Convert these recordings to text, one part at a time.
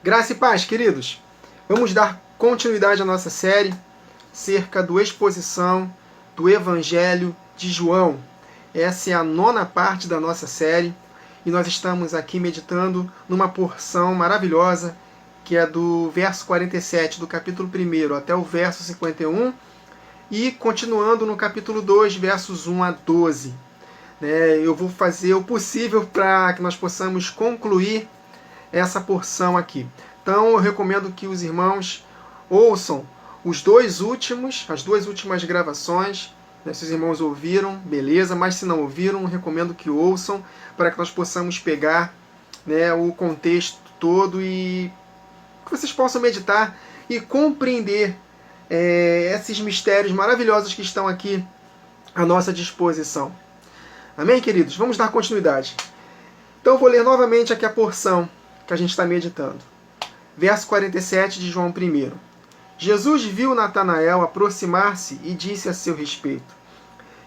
Graça e paz, queridos. Vamos dar continuidade à nossa série cerca do exposição do Evangelho de João. Essa é a 9ª parte da nossa série e nós estamos aqui meditando numa porção maravilhosa que é do verso 47 do capítulo 1 até o verso 51 e continuando no capítulo 2, versos 1 a 12. Eu vou fazer o possível para que nós possamos concluir essa porção aqui. Então eu recomendo que os irmãos ouçam as duas últimas gravações. Se os irmãos ouviram, beleza, mas se não ouviram, recomendo que ouçam para que nós possamos pegar o contexto todo e que vocês possam meditar e compreender esses mistérios maravilhosos que estão aqui à nossa disposição. Amém, queridos? Vamos dar continuidade. Então eu vou ler novamente aqui a porção que a gente está meditando. Verso 47 de João 1. Jesus viu Natanael aproximar-se e disse a seu respeito: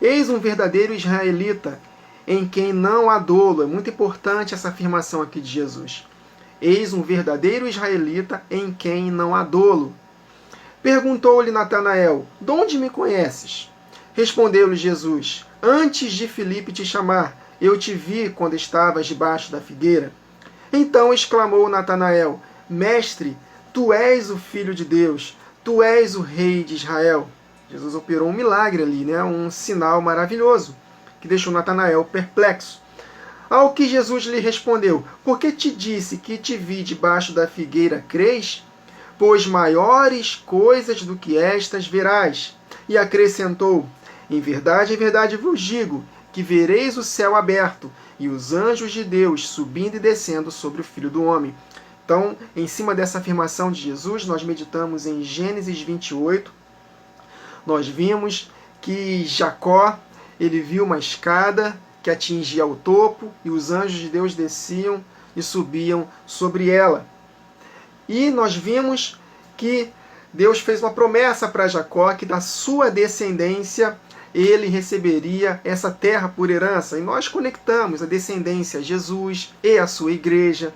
Eis um verdadeiro israelita, em quem não há dolo. É muito importante essa afirmação aqui de Jesus. Eis um verdadeiro israelita, em quem não há dolo. Perguntou-lhe Natanael: De onde me conheces? Respondeu-lhe Jesus: Antes de Filipe te chamar, eu te vi quando estavas debaixo da figueira. Então exclamou Natanael: Mestre, tu és o Filho de Deus, tu és o Rei de Israel. Jesus operou um milagre ali, um sinal maravilhoso, que deixou Natanael perplexo. Ao que Jesus lhe respondeu: Por que te disse que te vi debaixo da figueira, crês? Pois maiores coisas do que estas verás. E acrescentou: em verdade vos digo, que vereis o céu aberto e os anjos de Deus subindo e descendo sobre o Filho do Homem. Então, em cima dessa afirmação de Jesus, nós meditamos em Gênesis 28. Nós vimos que Jacó, ele viu uma escada que atingia ao topo e os anjos de Deus desciam e subiam sobre ela. E nós vimos que Deus fez uma promessa para Jacó que da sua descendência ele receberia essa terra por herança. E nós conectamos a descendência a Jesus e a sua igreja.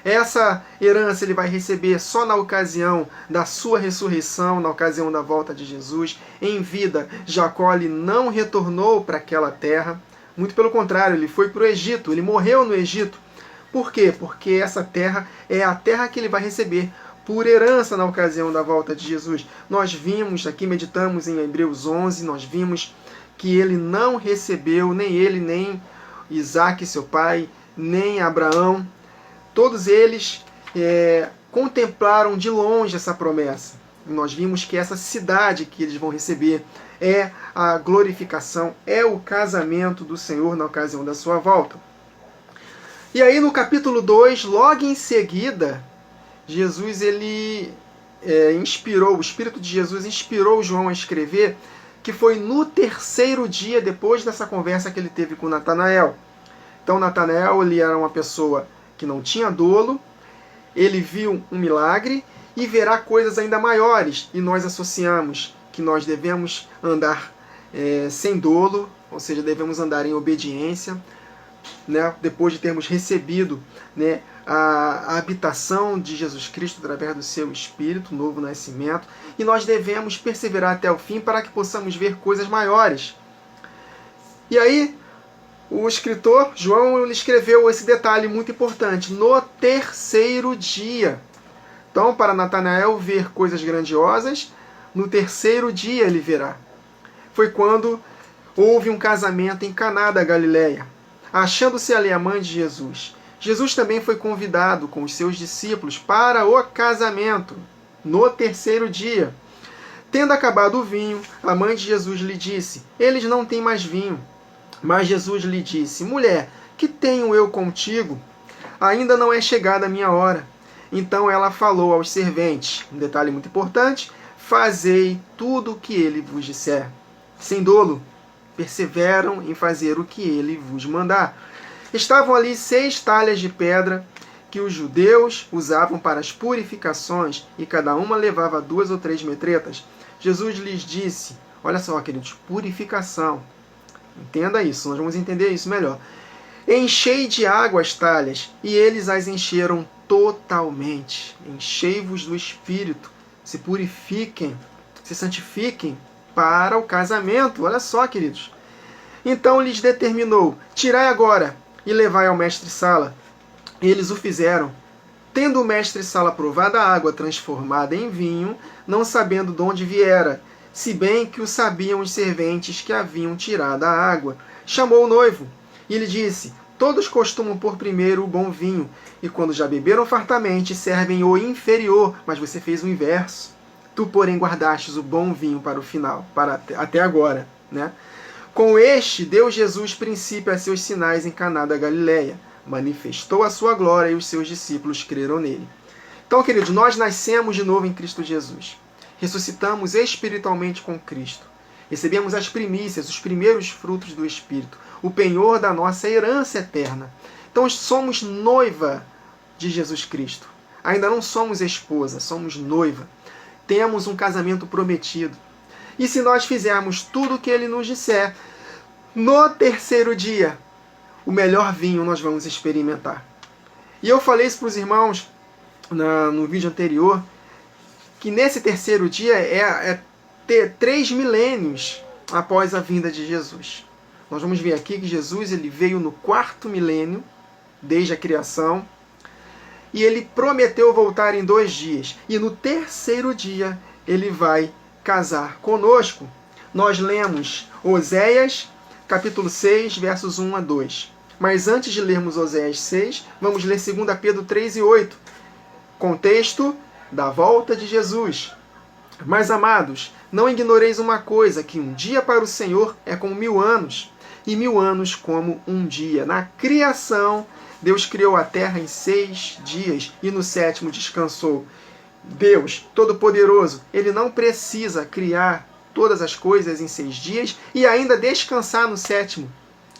Essa herança ele vai receber só na ocasião da sua ressurreição, na ocasião da volta de Jesus. Em vida, Jacó ele não retornou para aquela terra. Muito pelo contrário, ele foi para o Egito, ele morreu no Egito. Por quê? Porque essa terra é a terra que ele vai receber por herança na ocasião da volta de Jesus. Nós vimos, aqui meditamos em Hebreus 11, nós vimos que ele não recebeu, nem ele, nem Isaac, seu pai, nem Abraão. Todos eles contemplaram de longe essa promessa. Nós vimos que essa cidade que eles vão receber é a glorificação, é o casamento do Senhor na ocasião da sua volta. E aí no capítulo 2, logo em seguida, Jesus ele inspirou, o Espírito de Jesus inspirou João a escrever, que foi no 3º dia depois dessa conversa que ele teve com Natanael. Então Natanael ele era uma pessoa que não tinha dolo, ele viu um milagre e verá coisas ainda maiores. E nós associamos que nós devemos andar sem dolo, ou seja, devemos andar em obediência, depois de termos recebido a habitação de Jesus Cristo através do seu Espírito, novo nascimento, e nós devemos perseverar até o fim para que possamos ver coisas maiores. E aí, o escritor João ele escreveu esse detalhe muito importante, no 3º dia. Então, para Natanael ver coisas grandiosas, no 3º dia ele verá. Foi quando houve um casamento em Caná da Galileia, achando-se ali a mãe de Jesus. Jesus também foi convidado com os seus discípulos para o casamento, no 3º dia. Tendo acabado o vinho, a mãe de Jesus lhe disse: Eles não têm mais vinho. Mas Jesus lhe disse: Mulher, que tenho eu contigo? Ainda não é chegada a minha hora. Então ela falou aos serventes, um detalhe muito importante: Fazei tudo o que ele vos disser. Sem dolo, perseveram em fazer o que ele vos mandar. Estavam ali 6 talhas de pedra que os judeus usavam para as purificações, e cada uma levava 2 ou 3 metretas. Jesus lhes disse, olha só, queridos, purificação. Entenda isso, nós vamos entender isso melhor. Enchei de água as talhas, e eles as encheram totalmente. Enchei-vos do Espírito, se purifiquem, se santifiquem para o casamento. Olha só, queridos. Então lhes determinou: tirai agora e levai ao mestre-sala. Eles o fizeram. Tendo o mestre-sala provado a água transformada em vinho, não sabendo de onde viera, se bem que o sabiam os serventes que haviam tirado a água, chamou o noivo e lhe disse: todos costumam pôr primeiro o bom vinho, e quando já beberam fartamente, servem o inferior, mas você fez o inverso. Tu, porém, guardastes o bom vinho para o final, até agora, né? Com este, deu Jesus princípio a seus sinais em Caná da Galileia. Manifestou a sua glória e os seus discípulos creram nele. Então, queridos, nós nascemos de novo em Cristo Jesus. Ressuscitamos espiritualmente com Cristo. Recebemos as primícias, os primeiros frutos do Espírito, o penhor da nossa herança eterna. Então, somos noiva de Jesus Cristo. Ainda não somos esposa, somos noiva. Temos um casamento prometido. E se nós fizermos tudo o que ele nos disser, no terceiro dia, o melhor vinho nós vamos experimentar. E eu falei isso para os irmãos no vídeo anterior, que nesse terceiro dia é ter 3 milênios após a vinda de Jesus. Nós vamos ver aqui que Jesus ele veio no 4º milênio, desde a criação, e ele prometeu voltar em 2 dias. E no terceiro dia ele vai casar conosco. Nós lemos Oséias, capítulo 6, versos 1 a 2. Mas antes de lermos Oséias 6, vamos ler 2 Pedro 3 e 8. Contexto da volta de Jesus. Mas, amados, não ignoreis uma coisa, que um dia para o Senhor é como 1000 anos, e 1000 anos como um dia. Na criação, Deus criou a terra em 6 dias, e no 7º descansou. Deus, Todo-Poderoso, ele não precisa criar todas as coisas em 6 dias e ainda descansar no 7º.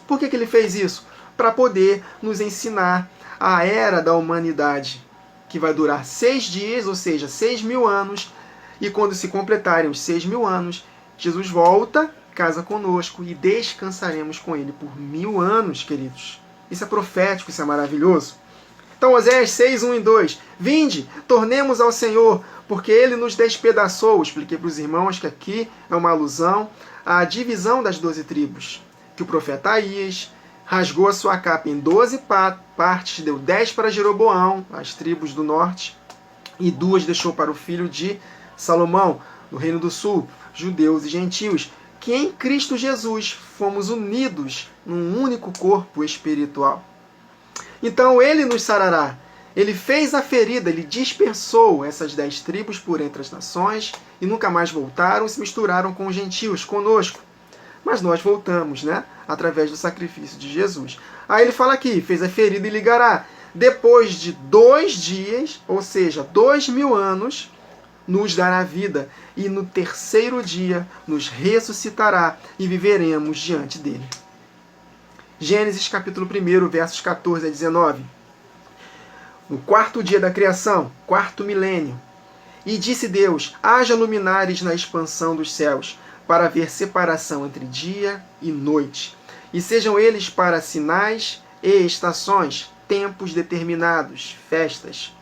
Por que ele fez isso? Para poder nos ensinar a era da humanidade, que vai durar 6 dias, ou seja, 6.000 anos, e quando se completarem os 6.000 anos, Jesus volta, casa conosco e descansaremos com ele por 1000 anos, queridos. Isso é profético, isso é maravilhoso. Então, Oséias 6, 1 e 2. Vinde, tornemos ao Senhor, porque ele nos despedaçou. Expliquei para os irmãos que aqui é uma alusão à divisão das 12 tribos. Que o profeta Aías rasgou a sua capa em 12 partes, deu 10 para Jeroboão, as tribos do norte, e 2 deixou para o filho de Salomão, no Reino do Sul, judeus e gentios, que em Cristo Jesus fomos unidos num único corpo espiritual. Então ele nos sarará. Ele fez a ferida, ele dispersou essas 10 tribos por entre as nações e nunca mais voltaram e se misturaram com os gentios, conosco. Mas nós voltamos, né? Através do sacrifício de Jesus. Aí ele fala aqui, fez a ferida e ligará. Depois de 2 dias, ou seja, 2000 anos, nos dará vida. E no terceiro dia nos ressuscitará e viveremos diante dele. Gênesis capítulo 1, versos 14 a 19. No 4º dia da criação, 4º milênio. E disse Deus, haja luminares na expansão dos céus, para haver separação entre dia e noite. E sejam eles para sinais e estações, tempos determinados, festas.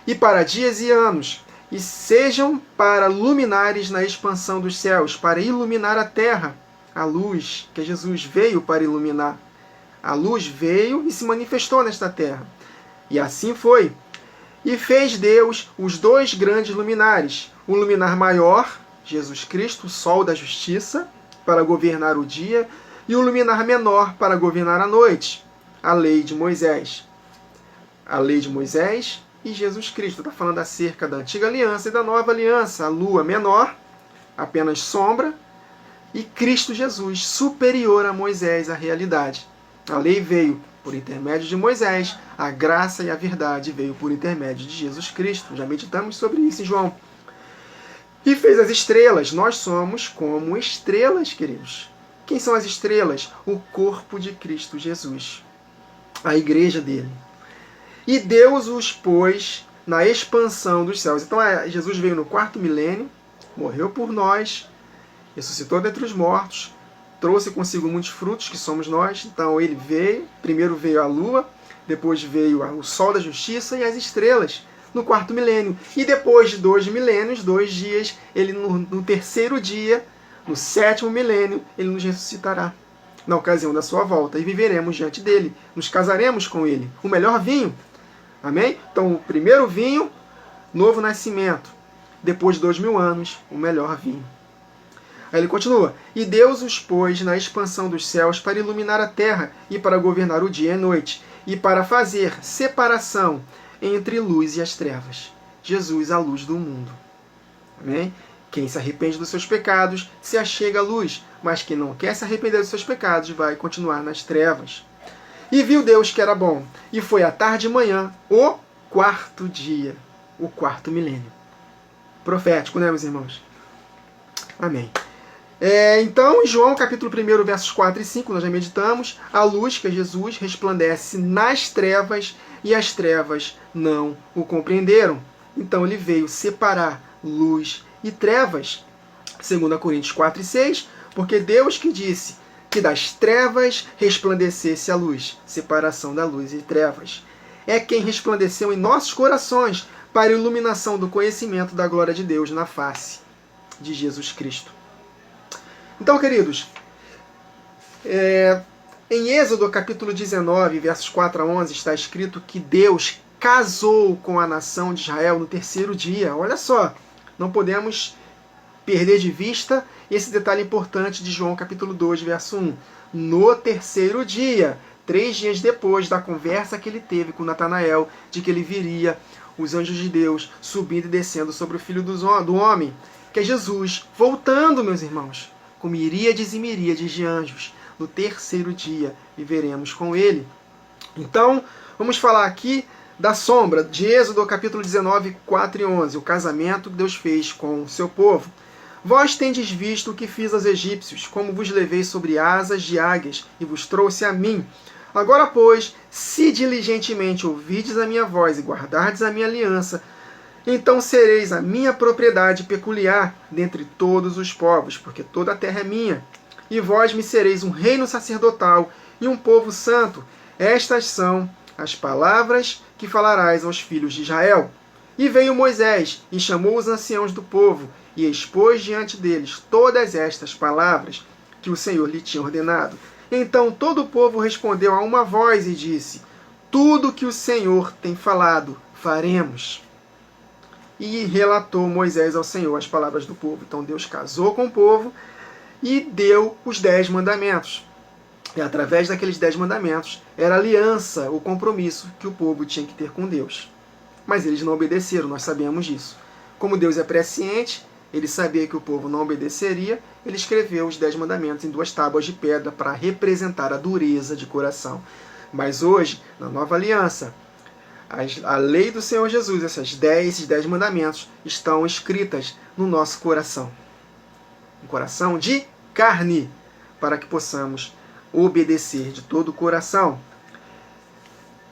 E para dias e anos. E sejam para luminares na expansão dos céus, para iluminar a terra. A luz que Jesus veio para iluminar. A luz veio e se manifestou nesta terra. E assim foi. E fez Deus os 2 grandes luminares. O luminar maior, Jesus Cristo, o sol da justiça, para governar o dia, e o luminar menor para governar a noite, a lei de Moisés. A lei de Moisés e Jesus Cristo. Está falando acerca da antiga aliança e da nova aliança. A lua menor, apenas sombra, e Cristo Jesus, superior a Moisés, a realidade. A lei veio por intermédio de Moisés, a graça e a verdade veio por intermédio de Jesus Cristo. Já meditamos sobre isso em João. E fez as estrelas. Nós somos como estrelas, queridos. Quem são as estrelas? O corpo de Cristo Jesus, a igreja dele. E Deus os pôs na expansão dos céus. Então Jesus veio no 4º milênio, morreu por nós, ressuscitou dentre os mortos, trouxe consigo muitos frutos, que somos nós. Então ele veio, primeiro veio a lua, depois veio o sol da justiça e as estrelas, no quarto milênio. E depois de 2 milênios, 2 dias, ele no terceiro dia, no 7º milênio, ele nos ressuscitará, na ocasião da sua volta, e viveremos diante dele, nos casaremos com ele, o melhor vinho. Amém? Então, o primeiro vinho, novo nascimento. Depois de 2000 anos, o melhor vinho. Aí ele continua: e Deus os pôs na expansão dos céus para iluminar a terra e para governar o dia e a noite, e para fazer separação entre luz e as trevas. Jesus, a luz do mundo. Amém? Quem se arrepende dos seus pecados se achega à luz, mas quem não quer se arrepender dos seus pecados vai continuar nas trevas. E viu Deus que era bom, e foi à tarde e manhã, o 4º dia, o 4º milênio. Profético, né, meus irmãos? Amém. Então, em João, capítulo 1, versos 4 e 5, nós já meditamos: a luz, que é Jesus, resplandece nas trevas, e as trevas não o compreenderam. Então, ele veio separar luz e trevas. 2 Coríntios 4 e 6, porque Deus que disse que das trevas resplandecesse a luz, separação da luz e trevas, é quem resplandeceu em nossos corações para a iluminação do conhecimento da glória de Deus na face de Jesus Cristo. Então, queridos, em Êxodo capítulo 19, versos 4 a 11, está escrito que Deus casou com a nação de Israel no 3º dia. Olha só, não podemos perder de vista esse detalhe importante de João capítulo 2, verso 1. No 3º dia, 3 dias depois da conversa que ele teve com Natanael, de que ele viria os anjos de Deus subindo e descendo sobre o Filho do Homem, que é Jesus, voltando, meus irmãos, com miríades e miríades de anjos. No 3º dia viveremos com ele. Então, vamos falar aqui da sombra de Êxodo capítulo 19, 4 e 11, o casamento que Deus fez com o seu povo. Vós tendes visto o que fiz aos egípcios, como vos levei sobre asas de águias e vos trouxe a mim. Agora, pois, se diligentemente ouvides a minha voz e guardardes a minha aliança, então sereis a minha propriedade peculiar dentre todos os povos, porque toda a terra é minha. E vós me sereis um reino sacerdotal e um povo santo. Estas são as palavras que falarás aos filhos de Israel. E veio Moisés e chamou os anciãos do povo e expôs diante deles todas estas palavras que o Senhor lhe tinha ordenado. Então todo o povo respondeu a uma voz e disse: tudo que o Senhor tem falado, faremos. E relatou Moisés ao Senhor as palavras do povo. Então Deus casou com o povo e deu os 10 mandamentos. E através daqueles 10 mandamentos era a aliança, o compromisso que o povo tinha que ter com Deus. Mas eles não obedeceram, nós sabemos disso. Como Deus é presciente, ele sabia que o povo não obedeceria, ele escreveu os 10 mandamentos em 2 tábuas de pedra para representar a dureza de coração. Mas hoje, na nova aliança, a lei do Senhor Jesus, esses 10 mandamentos, estão escritas no nosso coração. Um coração de carne, para que possamos obedecer de todo o coração.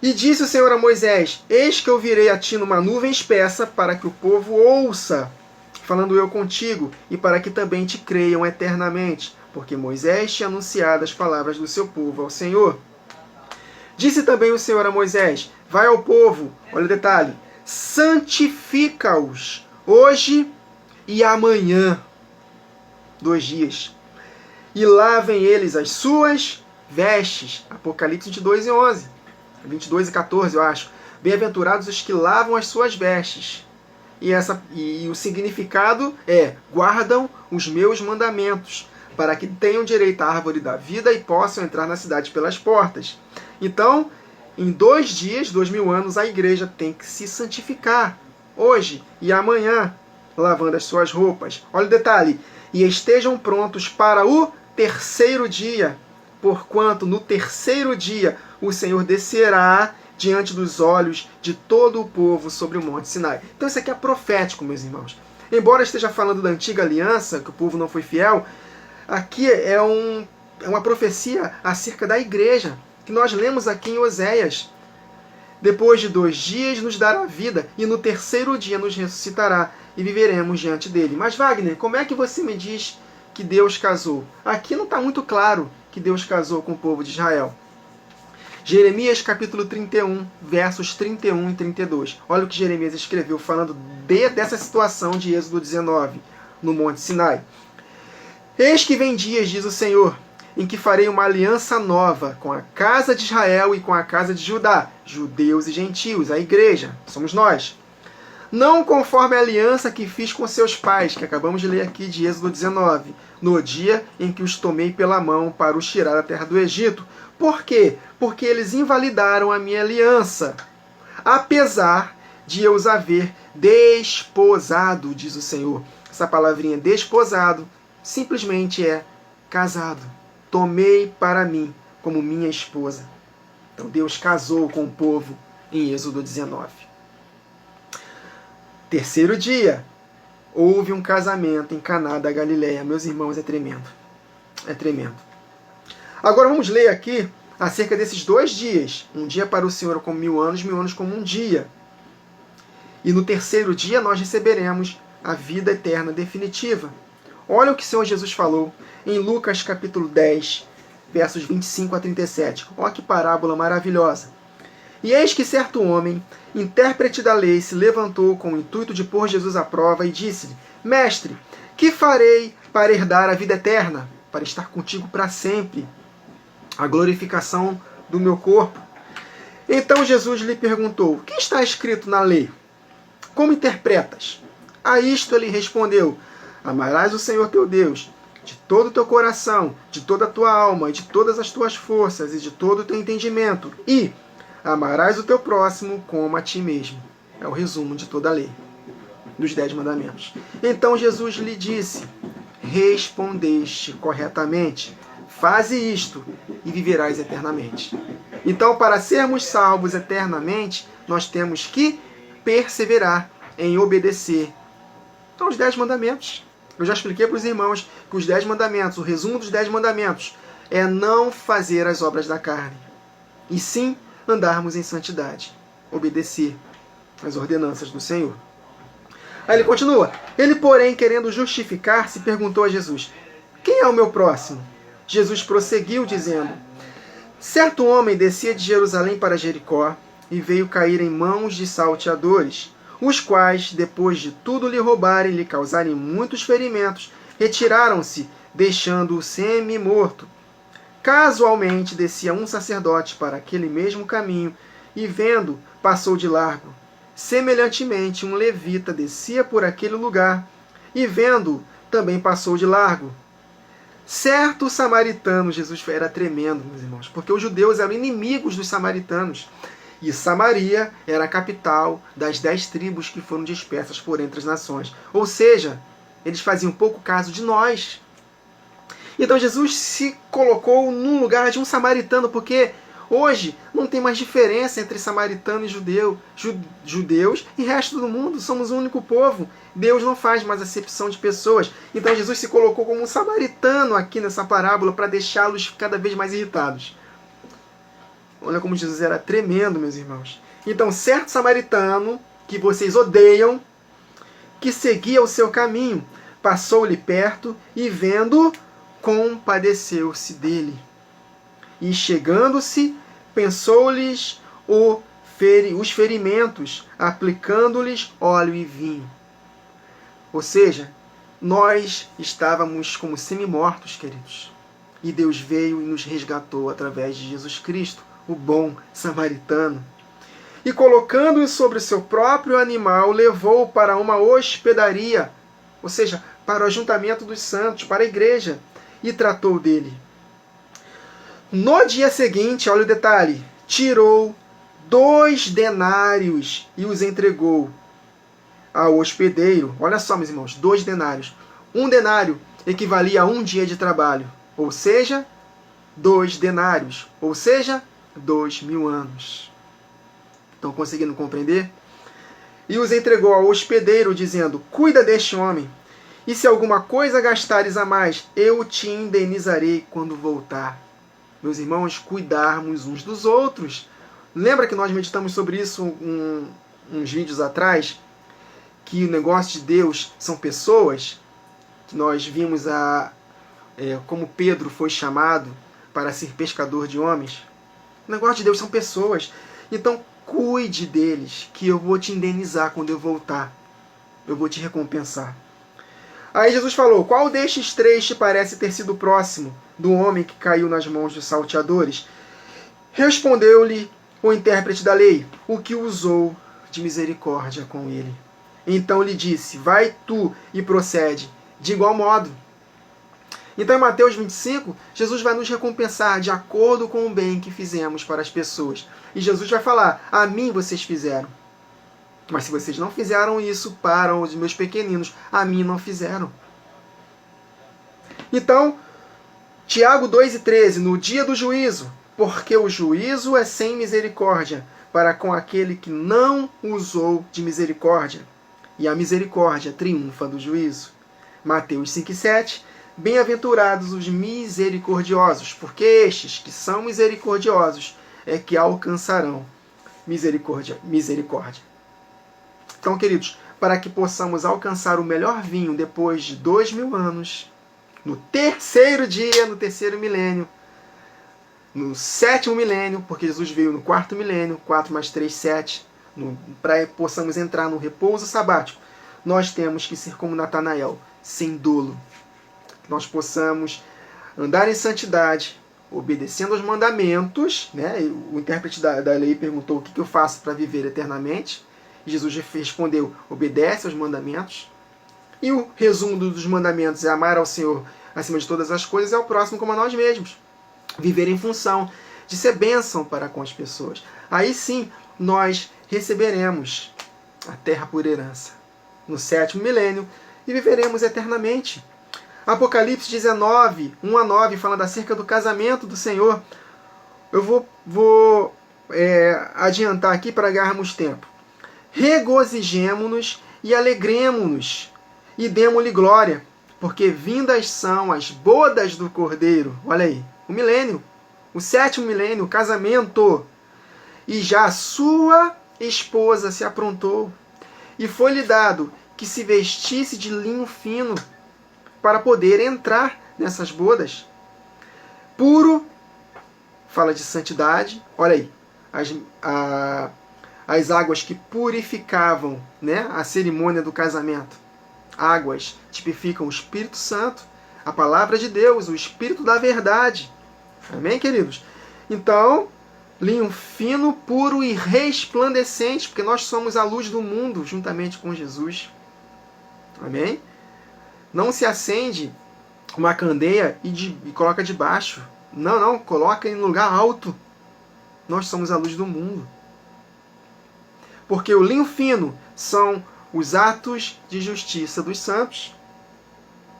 E disse o Senhor a Moisés: eis que eu virei a ti numa nuvem espessa, para que o povo ouça, falando eu contigo, e para que também te creiam eternamente, porque Moisés tinha anunciado as palavras do seu povo ao Senhor. Disse também o Senhor a Moisés: vai ao povo, olha o detalhe, santifica-os hoje e amanhã, 2 dias, e lavem eles as suas vestes. Apocalipse 22 e 11. 22 e 14, eu acho. Bem-aventurados os que lavam as suas vestes. E o significado é: guardam os meus mandamentos, para que tenham direito à árvore da vida e possam entrar na cidade pelas portas. Então, em 2 dias, 2000 anos, a igreja tem que se santificar, hoje e amanhã, lavando as suas roupas. Olha o detalhe: e estejam prontos para o 3º dia, porquanto no 3º dia o Senhor descerá diante dos olhos de todo o povo sobre o Monte Sinai. Então isso aqui é profético, meus irmãos. Embora esteja falando da antiga aliança, que o povo não foi fiel, aqui é uma profecia acerca da igreja, que nós lemos aqui em Oséias. Depois de 2 dias nos dará vida, e no 3º dia nos ressuscitará, e viveremos diante dele. Mas Wagner, como é que você me diz que Deus casou? Aqui não está muito claro que Deus casou com o povo de Israel. Jeremias capítulo 31, versos 31 e 32. Olha o que Jeremias escreveu falando dessa situação de Êxodo 19, no Monte Sinai. Eis que vem dias, diz o Senhor, em que farei uma aliança nova com a casa de Israel e com a casa de Judá, judeus e gentios, a igreja, somos nós. Não conforme a aliança que fiz com seus pais, que acabamos de ler aqui de Êxodo 19, no dia em que os tomei pela mão para os tirar da terra do Egito. Por quê? Porque eles invalidaram a minha aliança, apesar de eu os haver desposado, diz o Senhor. Essa palavrinha desposado simplesmente é casado. Tomei para mim como minha esposa. Então Deus casou com o povo em Êxodo 19. Terceiro dia, houve um casamento em Caná da Galileia. Meus irmãos, é tremendo. É tremendo. Agora vamos ler aqui acerca desses 2 dias. Um dia para o Senhor como 1000 anos como um dia. E no terceiro dia nós receberemos a vida eterna definitiva. Olha o que o Senhor Jesus falou em Lucas capítulo 10, versos 25 a 37. Olha que parábola maravilhosa. E eis que certo homem, intérprete da lei, se levantou com o intuito de pôr Jesus à prova e disse-lhe: Mestre, que farei para herdar a vida eterna, para estar contigo para sempre, a glorificação do meu corpo? Então Jesus lhe perguntou: O que está escrito na lei? Como interpretas? A isto ele respondeu: Amarás o Senhor teu Deus de todo o teu coração, de toda a tua alma, e de todas as tuas forças, e de todo o teu entendimento, e amarás o teu próximo como a ti mesmo. É o resumo de toda a lei, dos 10 mandamentos. Então Jesus lhe disse: Respondeste corretamente, faze isto e viverás eternamente. Então, para sermos salvos eternamente, nós temos que perseverar em obedecer aos 10 mandamentos. Eu já expliquei para os irmãos que os 10 mandamentos, o resumo dos 10 mandamentos, é não fazer as obras da carne, e sim andarmos em santidade, obedecer às ordenanças do Senhor. Aí ele continua: Ele, porém, querendo justificar-se, perguntou a Jesus: Quem é o meu próximo? Jesus prosseguiu, dizendo: Certo homem descia de Jerusalém para Jericó e veio cair em mãos de salteadores, os quais, depois de tudo lhe roubarem e lhe causarem muitos ferimentos, retiraram-se, deixando-o semi-morto. Casualmente descia um sacerdote para aquele mesmo caminho e, vendo, passou de largo. Semelhantemente, um levita descia por aquele lugar e, vendo, também passou de largo. Certo samaritano, Jesus era tremendo, meus irmãos, porque os judeus eram inimigos dos samaritanos. E Samaria era a capital das 10 tribos que foram dispersas por entre as nações. Ou seja, eles faziam pouco caso de nós. Então Jesus se colocou no lugar de um samaritano, porque hoje não tem mais diferença entre samaritano e judeu. Judeus e resto do mundo somos um único povo. Deus não faz mais acepção de pessoas. Então Jesus se colocou como um samaritano aqui nessa parábola para deixá-los cada vez mais irritados. Olha como Jesus era tremendo, meus irmãos. Então, certo samaritano, que vocês odeiam, que seguia o seu caminho, passou-lhe perto e, vendo, compadeceu-se dele. E, chegando-se, pensou-lhes os ferimentos, aplicando-lhes óleo e vinho. Ou seja, nós estávamos como semi-mortos, queridos. E Deus veio e nos resgatou através de Jesus Cristo, o bom samaritano. E colocando-o sobre o seu próprio animal, levou-o para uma hospedaria, ou seja, para o ajuntamento dos santos, para a igreja, e tratou dele. No dia seguinte, olha o detalhe, tirou 2 denários e os entregou ao hospedeiro. Olha só, meus irmãos, 2 denários. 1 denário equivalia a 1 dia de trabalho, ou seja, 2 denários, ou seja, 2000 anos. Estão conseguindo compreender? E os entregou ao hospedeiro, dizendo: Cuida deste homem, e se alguma coisa gastares a mais, eu te indenizarei quando voltar. Meus irmãos, cuidarmos uns dos outros. Lembra que nós meditamos sobre isso uns vídeos atrás? Que o negócio de Deus são pessoas? Que nós vimos a como Pedro foi chamado para ser pescador de homens. O negócio de Deus são pessoas. Então, cuide deles, que eu vou te indenizar quando eu voltar. Eu vou te recompensar. Aí Jesus falou: qual destes três te parece ter sido próximo do homem que caiu nas mãos dos salteadores? Respondeu-lhe o intérprete da lei: o que usou de misericórdia com ele. Então lhe disse: vai tu e procede de igual modo. Então, em Mateus 25, Jesus vai nos recompensar de acordo com o bem que fizemos para as pessoas. E Jesus vai falar: a mim vocês fizeram. Mas se vocês não fizeram isso para os meus pequeninos, a mim não fizeram. Então, Tiago 2,13, no dia do juízo, porque o juízo é sem misericórdia, para com aquele que não usou de misericórdia. E a misericórdia triunfa do juízo. Mateus 5,7, bem-aventurados os misericordiosos, porque estes que são misericordiosos é que alcançarão misericórdia. Então, queridos, para que possamos alcançar o melhor vinho depois de 2000 anos, no terceiro dia, no terceiro milênio, no sétimo milênio, porque Jesus veio no quarto milênio, 4 mais 3, 7, para que possamos entrar no repouso sabático, nós temos que ser como Natanael, sem dolo. Que nós possamos andar em santidade, obedecendo aos mandamentos. Né? O intérprete da lei perguntou: o que eu faço para viver eternamente? E Jesus respondeu: obedece aos mandamentos. E o resumo dos mandamentos é amar ao Senhor acima de todas as coisas e ao próximo como a nós mesmos. Viver em função de ser bênção para com as pessoas. Aí sim, nós receberemos a terra por herança no sétimo milênio e viveremos eternamente. Apocalipse 19, 1-9, falando acerca do casamento do Senhor. Eu vou adiantar aqui para ganharmos tempo. Regozijemo-nos e alegremo-nos e demo-lhe glória, porque vindas são as bodas do Cordeiro. Olha aí, o milênio, o sétimo milênio, o casamento. E já a sua esposa se aprontou, e foi-lhe dado que se vestisse de linho fino, para poder entrar nessas bodas. Puro, fala de santidade, olha aí, as águas que purificavam, né, a cerimônia do casamento. Águas tipificam o Espírito Santo, a palavra de Deus, o Espírito da verdade. Amém, queridos? Então, linho fino, puro e resplandecente, porque nós somos a luz do mundo, juntamente com Jesus. Amém? Não se acende uma candeia e coloca debaixo. Não, coloca em lugar alto. Nós somos a luz do mundo. Porque o linho fino são os atos de justiça dos santos,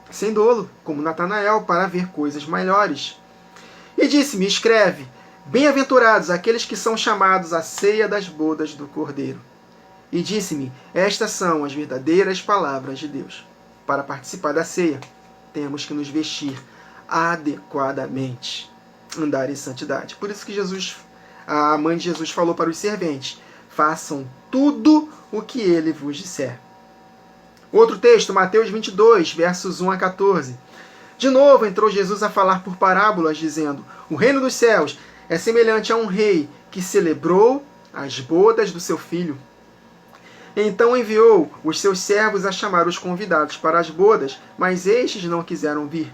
sem dolo, como Natanael, para ver coisas maiores. E disse-me: escreve, bem-aventurados aqueles que são chamados à ceia das bodas do Cordeiro. E disse-me: estas são as verdadeiras palavras de Deus. Para participar da ceia, temos que nos vestir adequadamente, andar em santidade. Por isso que a mãe de Jesus falou para os serventes: façam tudo o que ele vos disser. Outro texto, Mateus 22, versos 1-14. De novo entrou Jesus a falar por parábolas, dizendo: o reino dos céus é semelhante a um rei que celebrou as bodas do seu filho. Então enviou os seus servos a chamar os convidados para as bodas, mas estes não quiseram vir.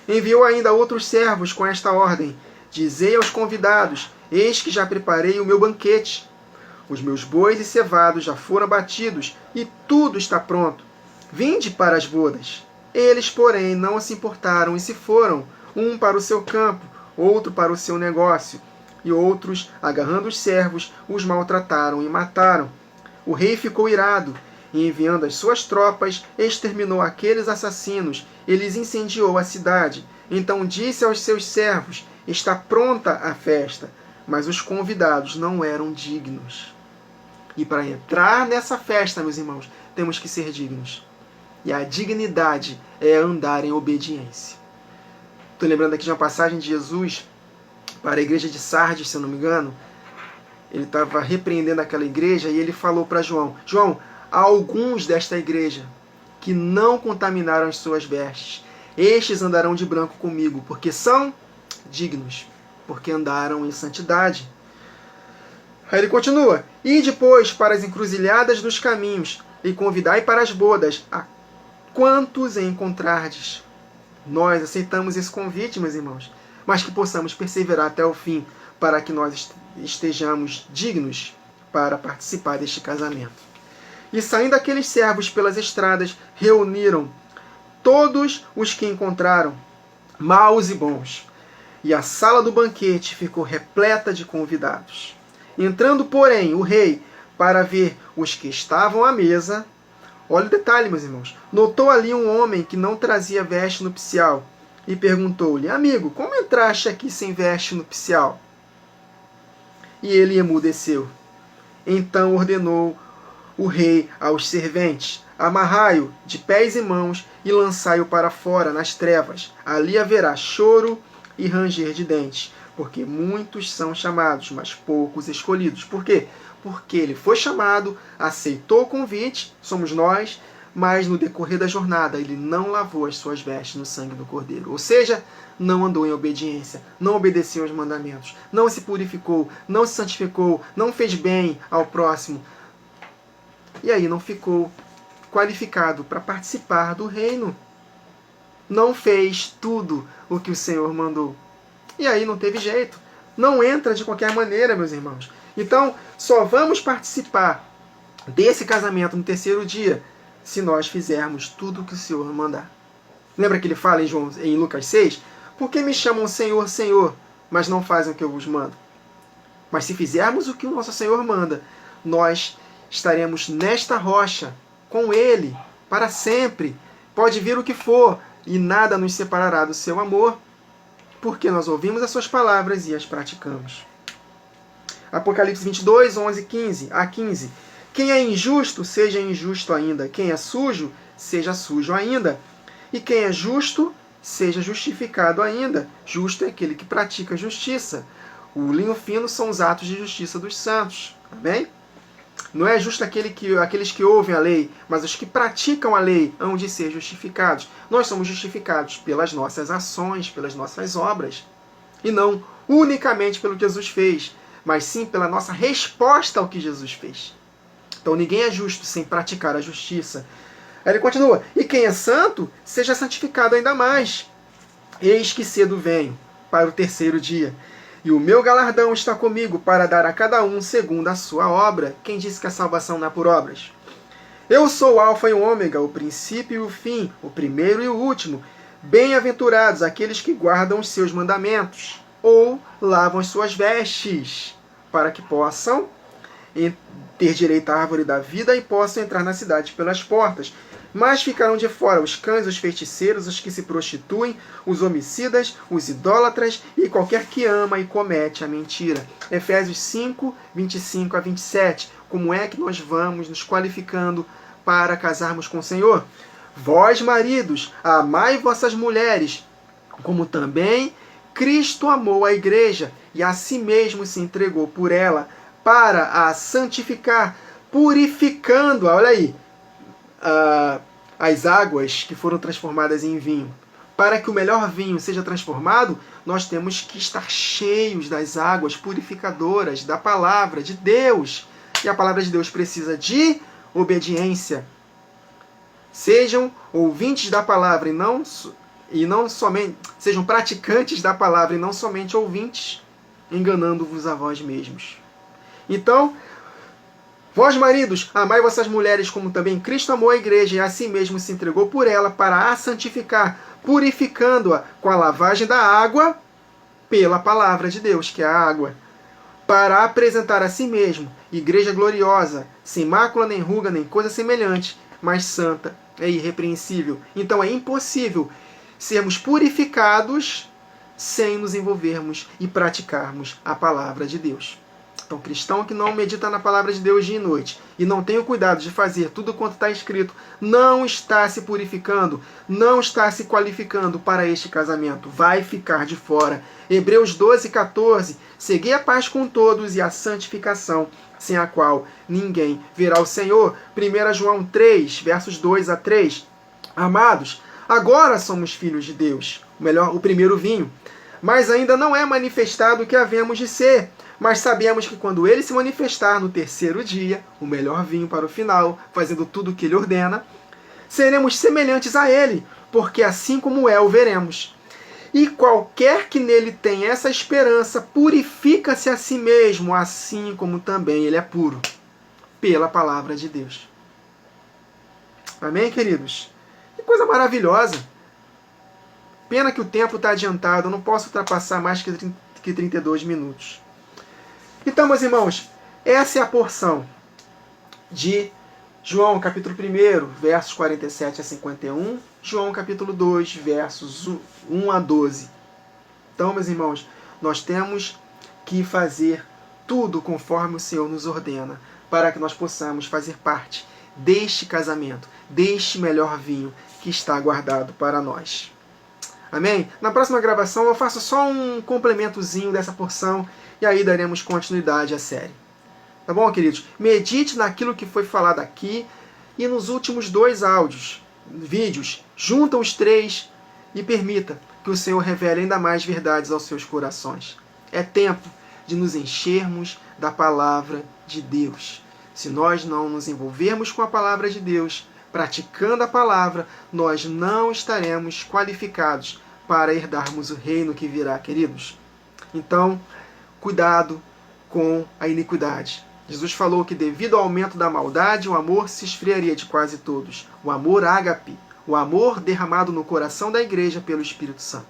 Enviou ainda outros servos com esta ordem: dizei aos convidados: eis que já preparei o meu banquete. Os meus bois e cevados já foram batidos, e tudo está pronto. Vinde para as bodas. Eles, porém, não se importaram e se foram, um para o seu campo, outro para o seu negócio. E outros, agarrando os servos, os maltrataram e mataram. O rei ficou irado, e enviando as suas tropas, exterminou aqueles assassinos, e lhes incendiou a cidade. Então disse aos seus servos: está pronta a festa, mas os convidados não eram dignos. E para entrar nessa festa, meus irmãos, temos que ser dignos. E a dignidade é andar em obediência. Estou lembrando aqui de uma passagem de Jesus para a igreja de Sardes, se eu não me engano. Ele estava repreendendo aquela igreja e ele falou para João: João, há alguns desta igreja que não contaminaram as suas vestes. estes andarão de branco comigo, porque são dignos, porque andaram em santidade. Aí ele continua: e depois para as encruzilhadas dos caminhos, e convidai para as bodas a quantos encontrardes. Nós aceitamos esse convite, meus irmãos, mas que possamos perseverar até o fim, para que nós estejamos dignos para participar deste casamento. E saindo aqueles servos pelas estradas, reuniram todos os que encontraram, maus e bons, e a sala do banquete ficou repleta de convidados. Entrando, porém, o rei para ver os que estavam à mesa, olha o detalhe, meus irmãos, notou ali um homem que não trazia veste nupcial e perguntou-lhe: amigo, como entraste aqui sem veste nupcial? E ele emudeceu. Então ordenou o rei aos serventes: amarrai-o de pés e mãos e lançai-o para fora nas trevas. Ali haverá choro e ranger de dentes, porque muitos são chamados, mas poucos escolhidos. Por quê? Porque ele foi chamado, aceitou o convite, somos nós, mas no decorrer da jornada ele não lavou as suas vestes no sangue do Cordeiro. Ou seja, não andou em obediência, não obedeceu aos mandamentos, não se purificou, não se santificou, não fez bem ao próximo. E aí não ficou qualificado para participar do reino. Não fez tudo o que o Senhor mandou. E aí não teve jeito. Não entra de qualquer maneira, meus irmãos. Então, só vamos participar desse casamento no terceiro dia se nós fizermos tudo o que o Senhor mandar. Lembra que ele fala em Lucas 6? Por que me chamam Senhor, Senhor, mas não fazem o que eu vos mando? Mas se fizermos o que o nosso Senhor manda, nós estaremos nesta rocha, com Ele, para sempre. Pode vir o que for, e nada nos separará do seu amor, porque nós ouvimos as suas palavras e as praticamos. Apocalipse 22, 11 a 15. Quem é injusto, seja injusto ainda. Quem é sujo, seja sujo ainda. E quem é justo, seja justificado ainda. Justo é aquele que pratica justiça. O linho fino são os atos de justiça dos santos. Amém? Não é justo aqueles que ouvem a lei, mas os que praticam a lei hão de ser justificados. Nós somos justificados pelas nossas ações, pelas nossas obras. E não unicamente pelo que Jesus fez, mas sim pela nossa resposta ao que Jesus fez. Então ninguém é justo sem praticar a justiça. Aí ele continua: e quem é santo, seja santificado ainda mais. Eis que cedo venho para o terceiro dia, e o meu galardão está comigo para dar a cada um segundo a sua obra. Quem disse que a salvação não é por obras? Eu sou o Alfa e o Ômega, o princípio e o fim, o primeiro e o último. Bem-aventurados aqueles que guardam os seus mandamentos, ou lavam as suas vestes, para que possam ter direito à árvore da vida e possam entrar na cidade pelas portas. Mas ficarão de fora os cães, os feiticeiros, os que se prostituem, os homicidas, os idólatras e qualquer que ama e comete a mentira. Efésios 5, 25 a 27. Como é que nós vamos nos qualificando para casarmos com o Senhor? Vós, maridos, amai vossas mulheres, como também Cristo amou a igreja e a si mesmo se entregou por ela, para a santificar, purificando-a, olha aí, as águas que foram transformadas em vinho. Para que o melhor vinho seja transformado, nós temos que estar cheios das águas purificadoras, da palavra de Deus. E a palavra de Deus precisa de obediência. Sejam ouvintes da palavra e não somente, sejam praticantes da palavra e não somente ouvintes, enganando-vos a vós mesmos. Então, vós, maridos, amai vossas mulheres como também Cristo amou a igreja e a si mesmo se entregou por ela para a santificar, purificando-a com a lavagem da água pela palavra de Deus, que é a água, para apresentar a si mesmo igreja gloriosa, sem mácula, nem ruga, nem coisa semelhante, mas santa e irrepreensível. Então é impossível sermos purificados sem nos envolvermos e praticarmos a palavra de Deus. Então, cristão que não medita na palavra de Deus dia e noite e não tem o cuidado de fazer tudo quanto está escrito, não está se purificando, não está se qualificando para este casamento. Vai ficar de fora. Hebreus 12, 14. Segui a paz com todos e a santificação, sem a qual ninguém verá o Senhor. 1 João 3, versos 2 a 3. Amados, Agora somos filhos de Deus, o primeiro vinho. Mas ainda não é manifestado o que havemos de ser. Mas sabemos que quando ele se manifestar no terceiro dia, o melhor vinho para o final, fazendo tudo o que ele ordena, seremos semelhantes a ele, porque assim como é, o veremos. E qualquer que nele tem essa esperança, purifica-se a si mesmo, assim como também ele é puro, pela palavra de Deus. Amém, queridos? Que coisa maravilhosa. Pena que o tempo está adiantado, eu não posso ultrapassar mais que 32 minutos. Então, meus irmãos, essa é a porção de João capítulo 1, versos 47 a 51, João capítulo 2, versos 1 a 12. Então, meus irmãos, nós temos que fazer tudo conforme o Senhor nos ordena, para que nós possamos fazer parte deste casamento, deste melhor vinho que está guardado para nós. Amém? Na próxima gravação eu faço só um complementozinho dessa porção e aí daremos continuidade à série. Tá bom, queridos? Medite naquilo que foi falado aqui e nos últimos 2 vídeos. Junta os 3 e permita que o Senhor revele ainda mais verdades aos seus corações. É tempo de nos enchermos da palavra de Deus. Se nós não nos envolvermos com a palavra de Deus, praticando a palavra, nós não estaremos qualificados para herdarmos o reino que virá, queridos. Então, cuidado com a iniquidade. Jesus falou que devido ao aumento da maldade, o amor se esfriaria de quase todos. O amor ágape, o amor derramado no coração da igreja pelo Espírito Santo.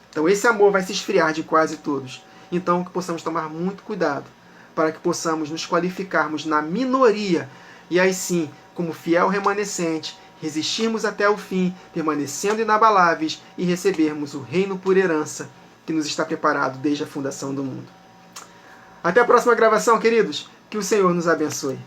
Então esse amor vai se esfriar de quase todos. Então que possamos tomar muito cuidado para que possamos nos qualificarmos na minoria e aí sim, como fiel remanescente, resistirmos até o fim, permanecendo inabaláveis e recebermos o reino por herança que nos está preparado desde a fundação do mundo. Até a próxima gravação, queridos. Que o Senhor nos abençoe.